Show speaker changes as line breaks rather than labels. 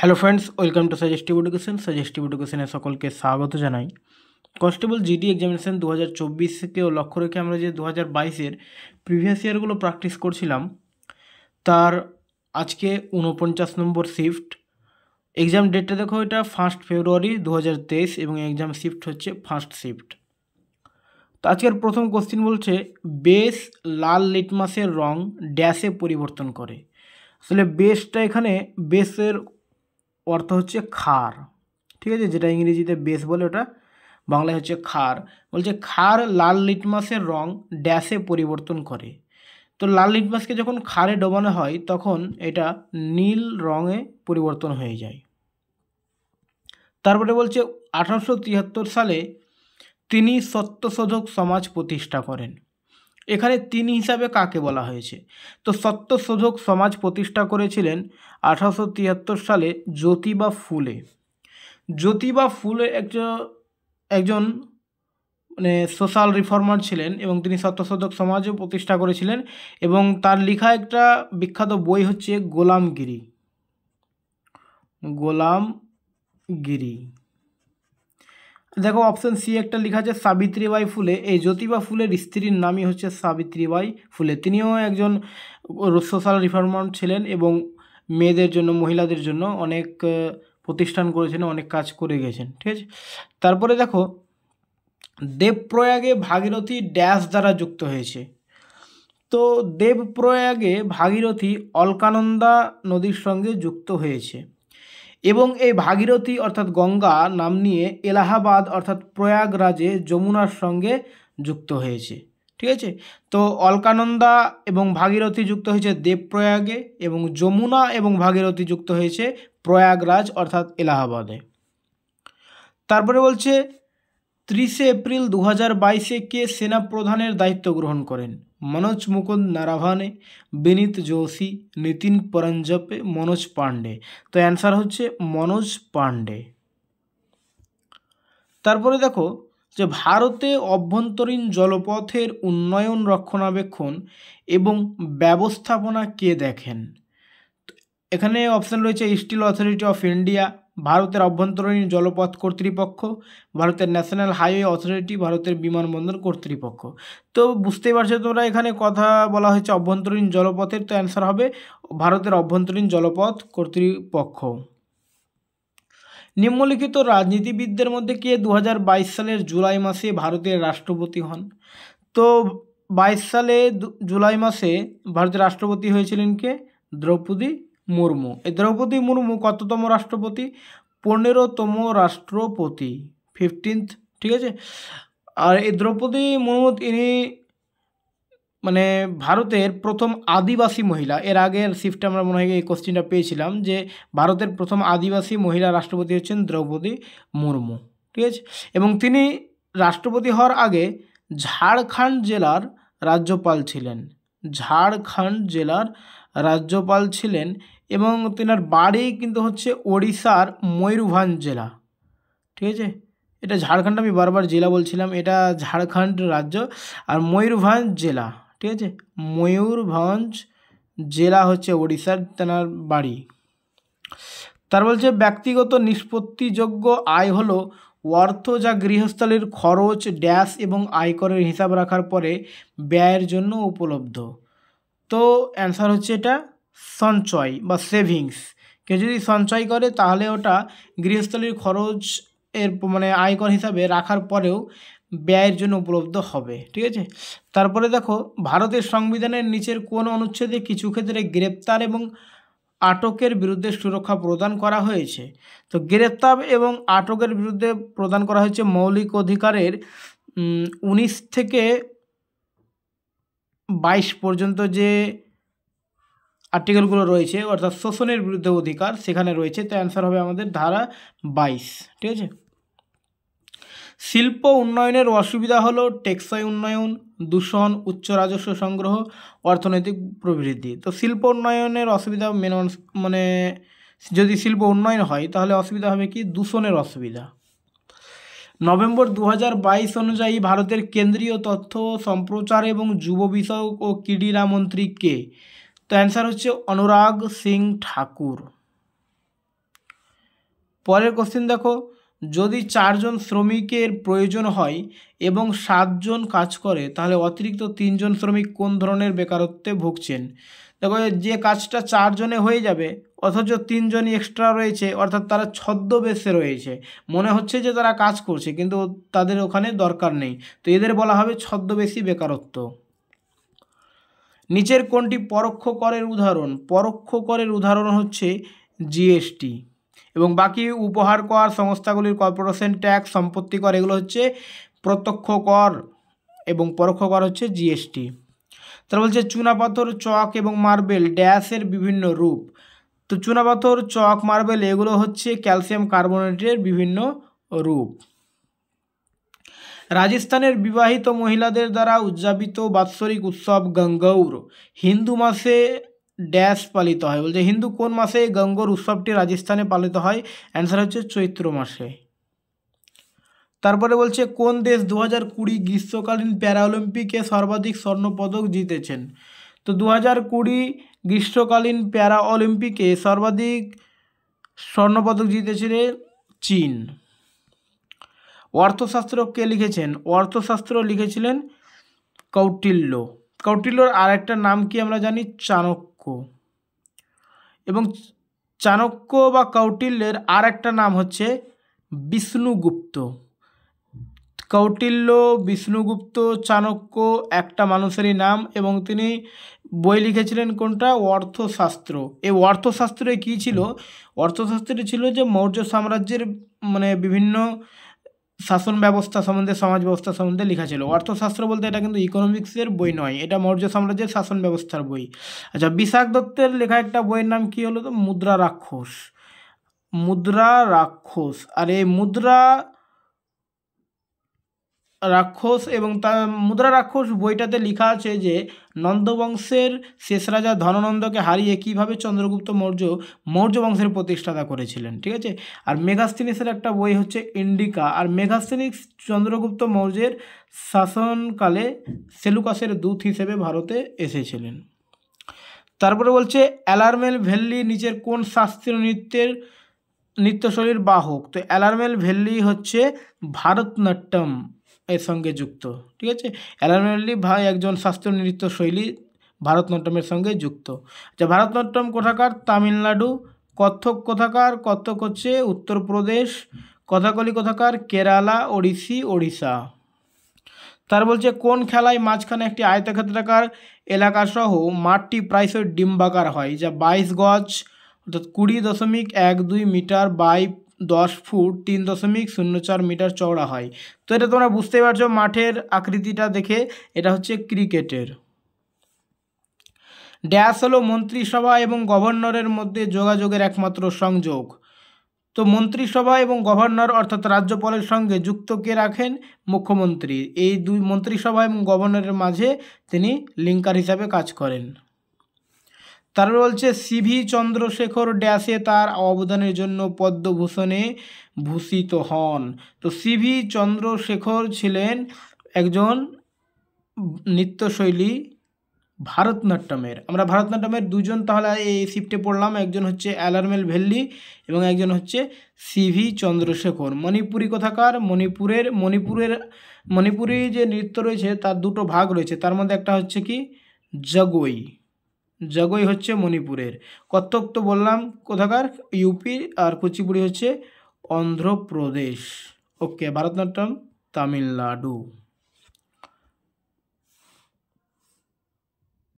Hello friends, welcome to suggestive education. Suggestive এডুকেশনে সকলকে স্বাগত জানাই। কনস্টেবল জিডি এক্সামিনেশন 2024কেও লক্ষ্য রেখে আমরা যে 2022-এর প্রিভিয়াস ইয়ারগুলো প্র্যাকটিস করছিলাম, তার আজকে 49 নম্বর শিফট। এক্সাম ডেটটা দেখো, এটা 1 ফেব্রুয়ারি 2023 এবং এক্সাম শিফট হচ্ছে ফার্স্ট শিফট। তো আজকের প্রথম কোশ্চিন বলছে, বেস লাল লিটমাসের রং ড্যাশে পরিবর্তন করে। আসলে বেসটা এখানে, বেসের অর্থ হচ্ছে ক্ষার, ঠিক আছে, যেটা ইংরেজিতে বেস বলে ওটা বাংলায় হচ্ছে ক্ষার। বলছে ক্ষার লাল লিটমাসের রং ড্যাশে পরিবর্তন করে। তো লাল লিটমাসকে যখন ক্ষারে ডোবানো হয় তখন এটা নীল রঙে পরিবর্তন হয়ে যায়। তারপরে বলছে 1873 সালে তিনি সত্যশোধক সমাজ প্রতিষ্ঠা করেন। এখানে তিনি হিসাবে কাকে বলা হয়েছে? তো সত্যশোধক সমাজ প্রতিষ্ঠা করেছিলেন 1873 সালে জ্যোতিবা ফুলে। জ্যোতিবা ফুলে একজন মানে সোশ্যাল রিফর্মার ছিলেন এবং তিনি সত্যশোধক সমাজও প্রতিষ্ঠা করেছিলেন এবং তার লেখা একটা বিখ্যাত বই হচ্ছে গোলামগিরি। দেখো অপশন সি একটা লেখা আছে সাবিত্রীবাই ফুলে। এই জ্যোতিবা ফুলের স্ত্রীর নামই হচ্ছে সাবিত্রীবাই ফুলে। তিনিও একজন সোশ্যাল রিফর্মার ছিলেন এবং মেয়েদের জন্য, মহিলাদের জন্য অনেক প্রতিষ্ঠান করেছেন, অনেক কাজ করে গেছেন, ঠিক আছে। তারপরে দেখো, দেবপ্রয়াগে ভাগীরথী ড্যাশ দ্বারা যুক্ত হয়েছে। তো দেবপ্রয়াগে ভাগীরথী অলকানন্দা নদীর সঙ্গে যুক্ত হয়েছে এবং এই ভাগীরথী অর্থাৎ গঙ্গা নাম নিয়ে এলাহাবাদ অর্থাৎ প্রয়াগরাজে যমুনার সঙ্গে যুক্ত হয়েছে, ঠিক আছে। তো অলকানন্দা এবং ভাগীরথী যুক্ত হয়েছে দেবপ্রয়াগে এবং যমুনা এবং ভাগীরথী যুক্ত হয়েছে প্রয়াগরাজ অর্থাৎ এলাহাবাদে। তারপরে বলছে 30 এপ্রিল 2022 কে সেনা প্রধানের দায়িত্ব গ্রহণ করেন? मनोज मुकुंद नाराभाने, বিনীত जोशी, नितिन परंजपे, मनोज पांडे। তো অ্যান্সার হচ্ছে मनोज पांडे। তারপরে দেখো যে ভারতে অভ্যন্তরীণ জলপথের উন্নয়ন, রক্ষণাবেক্ষণ এবং ব্যবস্থাপনা কে দেখেন? এখানে অপশান রয়েছে স্টিল অথরিটি অফ ইন্ডিয়া, ভারতের অভ্যন্তরীণ জলপথ কর্তৃপক্ষ, ভারতের ন্যাশনাল হাইওয়ে অথরিটি, ভারতের বিমানবন্দর কর্তৃপক্ষ। তো বুঝতেই পারছো তোমরা, এখানে কথা বলা হয়েছে অভ্যন্তরীণ জলপথের, তো অ্যান্সার হবে ভারতের অভ্যন্তরীণ জলপথ কর্তৃপক্ষ। নিম্নলিখিত রাজনীতিবিদদের মধ্যে কে 2022 সালের জুলাই মাসে ভারতের রাষ্ট্রপতি হন? তো 22 সালে জুলাই মাসে ভারতের রাষ্ট্রপতি হয়েছিলেন কে? দ্রৌপদী মুর্মু। এই দ্রৌপদী মুর্মু কততম রাষ্ট্রপতি? 15তম রাষ্ট্রপতি, 15th, ঠিক আছে। আর এই দ্রৌপদী মুর্মু তিনি মানে ভারতের প্রথম আদিবাসী মহিলা। এর আগের শিফটে আমরা মনে হয় এই কোশ্চেনটা পেয়েছিলাম যে ভারতের প্রথম আদিবাসী মহিলা রাষ্ট্রপতি হচ্ছেন দ্রৌপদী মুর্মু, ঠিক আছে। এবং তিনি রাষ্ট্রপতি হওয়ার আগে ঝাড়খণ্ড জেলার রাজ্যপাল ছিলেন। ঝাড়খণ্ড জেলার রাজ্যপাল ছিলেন এবং তেনার বাড়ি কিন্তু হচ্ছে ওড়িশার ময়ূরভঞ্জ জেলা, ঠিক আছে। এটা ঝাড়খণ্ড, আমি বারবার জেলা বলছিলাম, এটা ঝাড়খণ্ড রাজ্য আর ময়ূরভঞ্জ জেলা, ঠিক আছে। ময়ূরভঞ্জ জেলা হচ্ছে ওড়িশার তেনার বাড়ি। তার বলছে ব্যক্তিগত নিষ্পত্তিযোগ্য আয় হলো অর্থ যা গৃহস্থলীর খরচ, ড্যাশ এবং আয়করের হিসাব রাখার পরে ব্যয়ের জন্য উপলব্ধ। তো অ্যান্সার হচ্ছে এটা সঞ্চয় বা সেভিংস। কেউ যদি সঞ্চয় করে তাহলে ওটা গৃহস্থলীর খরচ এর মানে আয়কর হিসাবে রাখার পরেও ব্যয়ের জন্য উপলব্ধ হবে, ঠিক আছে। তারপরে দেখো, ভারতের সংবিধানের নিচের কোন অনুচ্ছেদে কিছু ক্ষেত্রে গ্রেপ্তার এবং আটকের বিরুদ্ধে সুরক্ষা প্রদান করা হয়েছে? তো গ্রেপ্তার এবং আটকের বিরুদ্ধে প্রদান করা হয়েছে মৌলিক অধিকারের 19 থেকে 22 পর্যন্ত যে আর্টিকেলগুলো রয়েছে, অর্থাৎ শোষণের বিরুদ্ধে অধিকার, সেখানে রয়েছে। তো অ্যান্সার হবে আমাদের ধারা 22, ঠিক আছে। শিল্প উন্নয়নের অসুবিধা হলো টেকসই উন্নয়ন, দূষণ, উচ্চ রাজস্ব সংগ্রহ, অর্থনৈতিক প্রবৃদ্ধি। তো শিল্প উন্নয়নের অসুবিধা মানে যদি শিল্প উন্নয়ন হয় তাহলে অসুবিধা হবে কি? দূষণের অসুবিধা। নভেম্বর 2022 অনুযায়ী ভারতের কেন্দ্রীয় তথ্য সম্প্রচার এবং যুব বিষয়ক ও ক্রীড়া মন্ত্রী কে? তো অ্যান্সার হচ্ছে অনুরাগ সিং ঠাকুর। পরের কোশ্চেন দেখো, যদি 4 জন শ্রমিকের প্রয়োজন হয় এবং 7 জন কাজ করে, তাহলে অতিরিক্ত 3 জন শ্রমিক কোন ধরনের বেকারত্বে ভুগছেন? দেখো, যে কাজটা 4 জনে হয়ে যাবে অথচ 3 জনই এক্সট্রা রয়েছে, অর্থাৎ তারা ছদ্মবেশে রয়েছে, মনে হচ্ছে যে তারা কাজ করছে কিন্তু তাদের ওখানে দরকার নেই, তো এদের বলা হবে ছদ্মবেশী বেকারত্ব। নিচের কোনটি পরোক্ষ করের উদাহরণ? পরোক্ষ করের উদাহরণ হচ্ছে জিএসটি, এবং বাকি উপহার কর, সংস্থাগুলির কর্পোরেশন ট্যাক্স, সম্পত্তি কর, এগুলো হচ্ছে প্রত্যক্ষ কর, এবং পরোক্ষ কর হচ্ছে জিএসটি। তারা বলছে চুনাপাথর, চক এবং মার্বেল ড্যাশের বিভিন্ন রূপ। তো চুনাপাথর, চক, মার্বেল এগুলো হচ্ছে ক্যালসিয়াম কার্বনেটের বিভিন্ন রূপ। রাজস্থানের বিবাহিত মহিলাদের দ্বারা উদযাপিত বাৎসরিক উৎসব গঙ্গৌর হিন্দু মাসে ড্যাশ পালিত হয়। বলছে হিন্দু কোন মাসে গঙ্গৌর উৎসবটি রাজস্থানে পালিত হয়? অ্যান্সার হচ্ছে চৈত্র মাসে। তারপরে বলছে কোন দেশ 2020 গ্রীষ্মকালীন প্যারাঅলিম্পিকে সর্বাধিক স্বর্ণপদক জিতেছেন? তো 2020 গ্রীষ্মকালীন প্যারাঅলিম্পিকে সর্বাধিক স্বর্ণপদক জিতেছিলেন চীন। অর্থশাস্ত্র কে লিখেছেন? অর্থশাস্ত্র লিখেছিলেন কৌটিল্য। কৌটিল্যর আর একটা নাম কি আমরা জানি? চাণক্য। এবং চাণক্য বা কৌটিল্যের আর একটা নাম হচ্ছে বিষ্ণুগুপ্ত। কৌটিল্য, বিষ্ণুগুপ্ত, চাণক্য একটা মানুষেরই নাম, এবং তিনি বই লিখেছিলেন কোনটা? অর্থশাস্ত্র। এই অর্থশাস্ত্রে কী ছিল? অর্থশাস্ত্রে ছিল যে মৌর্য সাম্রাজ্যের মানে বিভিন্ন শাসন ব্যবস্থা সম্বন্ধে, সমাজ ব্যবস্থা সম্বন্ধে লেখা ছিল। অর্থশাস্ত্র বলতে এটা কিন্তু ইকোনমিক্সের বই নয়, এটা মৌর্য সাম্রাজ্যের শাসন ব্যবস্থার বই। আচ্ছা, বিশাখ দত্তের লেখা একটা বইয়ের নাম কি হলো? তো মুদ্রা রাক্ষস। মুদ্রা রাক্ষস। আর এই মুদ্রা রাক্ষস এবং তার মুদ্রা রাক্ষস বইটাতে লেখা আছে যে নন্দবংশের শেষ রাজা ধননন্দকে হারিয়ে কীভাবে চন্দ্রগুপ্ত মৌর্য বংশের প্রতিষ্ঠাতা করেছিলেন। ঠিক আছে। আর মেগাস্তিনিসের একটা বই হচ্ছে ইন্ডিকা। আর মেগাস্তিনিস চন্দ্রগুপ্ত মৌর্যের শাসনকালে সেলুকাসের দূত হিসেবে ভারতে এসেছিলেন। তারপরে বলছে অ্যালারমেল ভ্যালি নিচের কোন শাস্ত্রীয় নৃত্যশৈলীর বাহক? তো অ্যালারমেল ভ্যালি হচ্ছে ভারতনাট্যম এর সঙ্গে যুক্ত। ঠিক আছে। অ্যালারমেল ভ্যালি একজন শাস্ত্রীয় নৃত্যশৈলী, ভারতনাট্যমের সঙ্গে যুক্ত। আচ্ছা, ভারতনাট্যম কোথাকার? তামিলনাড়ু। কত্থক কোথাকার? কত্থক হচ্ছে উত্তরপ্রদেশ। কথাকলি কোথাকার? কেরালা। ওড়িশি ওড়িশা। তার বলছে কোন খেলায় মাঝখানে একটি আয়তক্ষেত্রাকার এলাকাসহ মাঠটি প্রায়শই ডিম্বাকার হয়, যা 22 গজ অর্থাৎ 20.12 মিটার বাই 10 ফুট 3.04 মিটার চওড়া হয়। তো এটা তোমরা বুঝতেই পারছো মাঠের আকৃতিটা দেখে, এটা হচ্ছে ক্রিকেটের। ড্যাশ হলো মন্ত্রিসভা এবং গভর্নরের মধ্যে যোগাযোগের একমাত্র সংযোগ। তো মন্ত্রিসভা এবং গভর্নর অর্থাৎ রাজ্যপালের সঙ্গে যুক্ত কে রাখেন? মুখ্যমন্ত্রী। এই দুই মন্ত্রিসভা এবং গভর্নরের মাঝে তিনি লিঙ্কার হিসাবে কাজ করেন। তারপর বলছে সিভি চন্দ্রশেখর ড্যাশে তার অবদানের জন্য পদ্মভূষণে ভূষিত হন। তো সিভি চন্দ্রশেখর ছিলেন একজন নৃত্যশৈলী ভারতনাট্যমের। আমরা ভারতনাট্যমের দুজন তাহলে এই শিফটে পড়লাম, একজন হচ্ছে অ্যালারমেল ভ্যালি এবং একজন হচ্ছে সিভি চন্দ্রশেখর। মণিপুরি কোথাকার? মণিপুরি যে নৃত্য রয়েছে তার দুটো ভাগ রয়েছে, তার মধ্যে একটা হচ্ছে কি জগই। জগই হচ্ছে মণিপুরের। কত্থক তো বললাম কোথাকার? ইউপি। আর কুচিপুড়ি হচ্ছে অন্ধ্রপ্রদেশ। ওকে, ভারতনাট্যম তামিলনাড়ু।